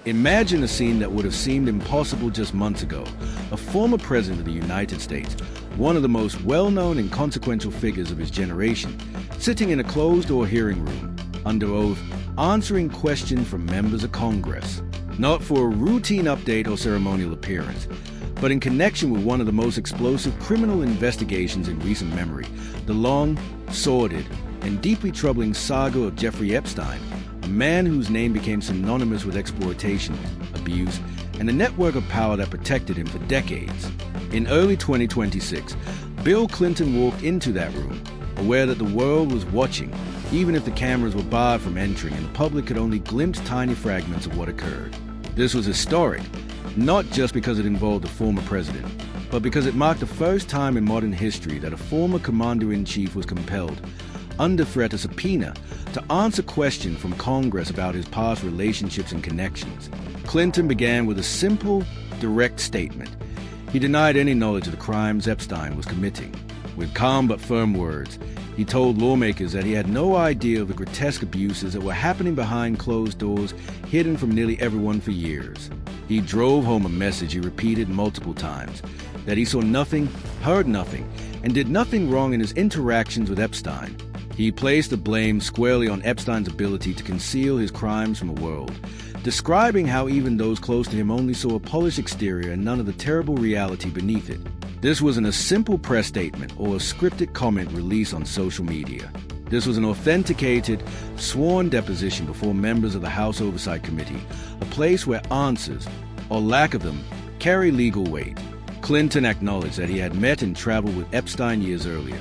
Imagine a scene that would have seemed impossible just months ago. A former president of the United States, one of the most well-known and consequential figures of his generation, sitting in a closed-door hearing room, under oath, answering questions from members of Congress. Not for a routine update or ceremonial appearance, but in connection with one of the most explosive criminal investigations in recent memory, the long, sordid, and deeply troubling saga of Jeffrey Epstein, a man whose name became synonymous with exploitation, abuse, and a network of power that protected him for decades. In early 2026, Bill Clinton walked into that room, aware that the world was watching, even if the cameras were barred from entering and the public could only glimpse tiny fragments of what occurred. This was historic, not just because it involved a former president, but because it marked the first time in modern history that a former commander-in-chief was compelled, under threat of subpoena, to answer questions from Congress about his past relationships and connections. Clinton began with a simple, direct statement. He denied any knowledge of the crimes Epstein was committing. With calm but firm words, he told lawmakers that he had no idea of the grotesque abuses that were happening behind closed doors, hidden from nearly everyone for years. He drove home a message he repeated multiple times, that he saw nothing, heard nothing, and did nothing wrong in his interactions with Epstein. He placed the blame squarely on Epstein's ability to conceal his crimes from the world, describing how even those close to him only saw a polished exterior and none of the terrible reality beneath it. This wasn't a simple press statement or a scripted comment released on social media. This was an authenticated, sworn deposition before members of the House Oversight Committee, a place where answers, or lack of them, carry legal weight. Clinton acknowledged that he had met and traveled with Epstein years earlier,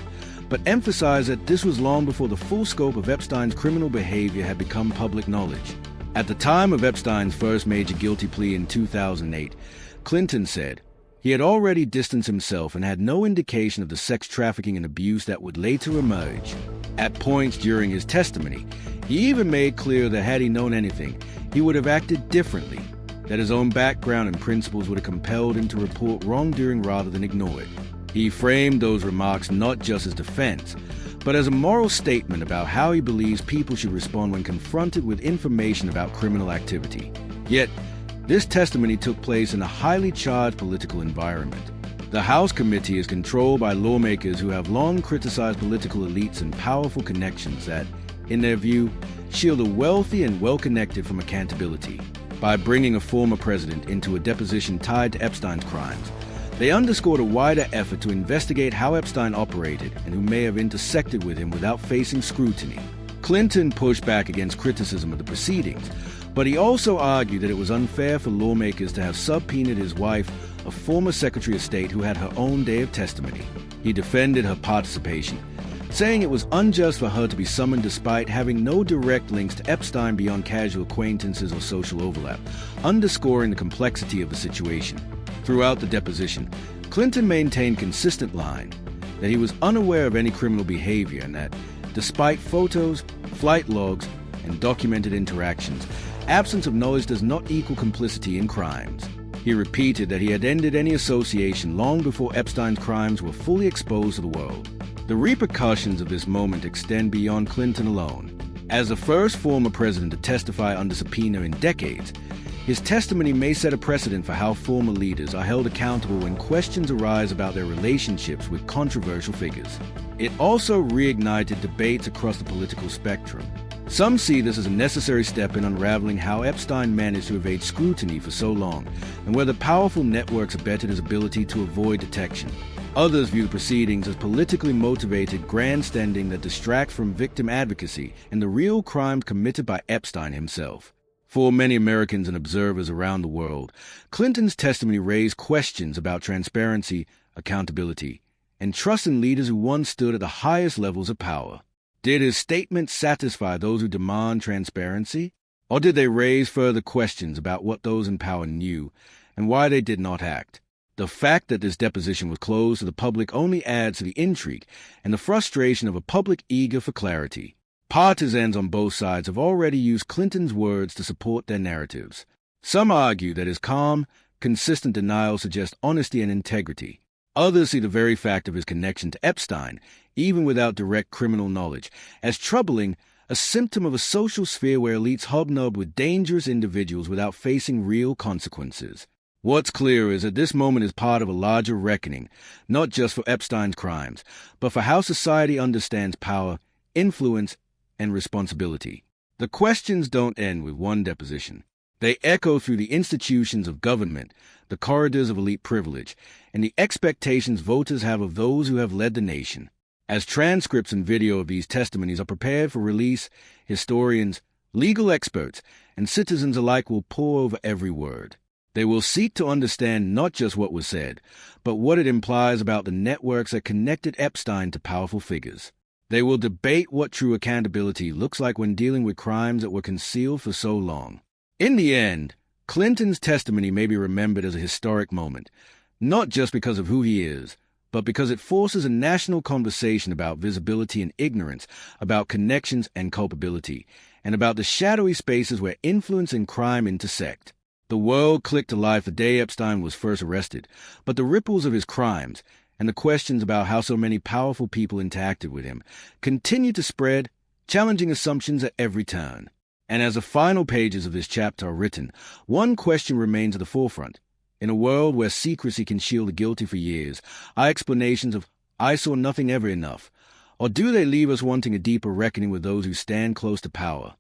but emphasized that this was long before the full scope of Epstein's criminal behavior had become public knowledge. At the time of Epstein's first major guilty plea in 2008, Clinton said he had already distanced himself and had no indication of the sex trafficking and abuse that would later emerge. At points during his testimony, he even made clear that had he known anything, he would have acted differently, that his own background and principles would have compelled him to report wrongdoing rather than ignore it. He framed those remarks not just as defense, but as a moral statement about how he believes people should respond when confronted with information about criminal activity. Yet, this testimony took place in a highly charged political environment. The House committee is controlled by lawmakers who have long criticized political elites and powerful connections that, in their view, shield the wealthy and well-connected from accountability. By bringing a former president into a deposition tied to Epstein's crimes, they underscored a wider effort to investigate how Epstein operated and who may have intersected with him without facing scrutiny. Clinton pushed back against criticism of the proceedings, but he also argued that it was unfair for lawmakers to have subpoenaed his wife, a former Secretary of State who had her own day of testimony. He defended her participation, saying it was unjust for her to be summoned despite having no direct links to Epstein beyond casual acquaintances or social overlap, underscoring the complexity of the situation. Throughout the deposition, Clinton maintained consistent line that he was unaware of any criminal behavior and that, despite photos, flight logs, and documented interactions, absence of knowledge does not equal complicity in crimes. He repeated that he had ended any association long before Epstein's crimes were fully exposed to the world. The repercussions of this moment extend beyond Clinton alone. As the first former president to testify under subpoena in decades, his testimony may set a precedent for how former leaders are held accountable when questions arise about their relationships with controversial figures. It also reignited debates across the political spectrum. Some see this as a necessary step in unraveling how Epstein managed to evade scrutiny for so long, and whether powerful networks abetted his ability to avoid detection. Others view the proceedings as politically motivated grandstanding that distracts from victim advocacy and the real crimes committed by Epstein himself. For many Americans and observers around the world, Clinton's testimony raised questions about transparency, accountability, and trust in leaders who once stood at the highest levels of power. Did his statements satisfy those who demand transparency? Or did they raise further questions about what those in power knew and why they did not act? The fact that this deposition was closed to the public only adds to the intrigue and the frustration of a public eager for clarity. Partisans on both sides have already used Clinton's words to support their narratives. Some argue that his calm, consistent denial suggests honesty and integrity. Others see the very fact of his connection to Epstein, even without direct criminal knowledge, as troubling, a symptom of a social sphere where elites hobnob with dangerous individuals without facing real consequences. What's clear is that this moment is part of a larger reckoning, not just for Epstein's crimes, but for how society understands power, influence, and responsibility. The questions don't end with one deposition. They echo through the institutions of government, the corridors of elite privilege, and the expectations voters have of those who have led the nation. As transcripts and video of these testimonies are prepared for release, historians, legal experts, and citizens alike will pore over every word. They will seek to understand not just what was said, but what it implies about the networks that connected Epstein to powerful figures. They will debate what true accountability looks like when dealing with crimes that were concealed for so long. In the end, Clinton's testimony may be remembered as a historic moment, not just because of who he is, but because it forces a national conversation about visibility and ignorance, about connections and culpability, and about the shadowy spaces where influence and crime intersect. The world clicked to life the day Epstein was first arrested, but the ripples of his crimes, and the questions about how so many powerful people interacted with him, continue to spread, challenging assumptions at every turn. And as the final pages of this chapter are written, one question remains at the forefront. In a world where secrecy can shield the guilty for years, are explanations of "I saw nothing" ever enough? Or do they leave us wanting a deeper reckoning with those who stand close to power?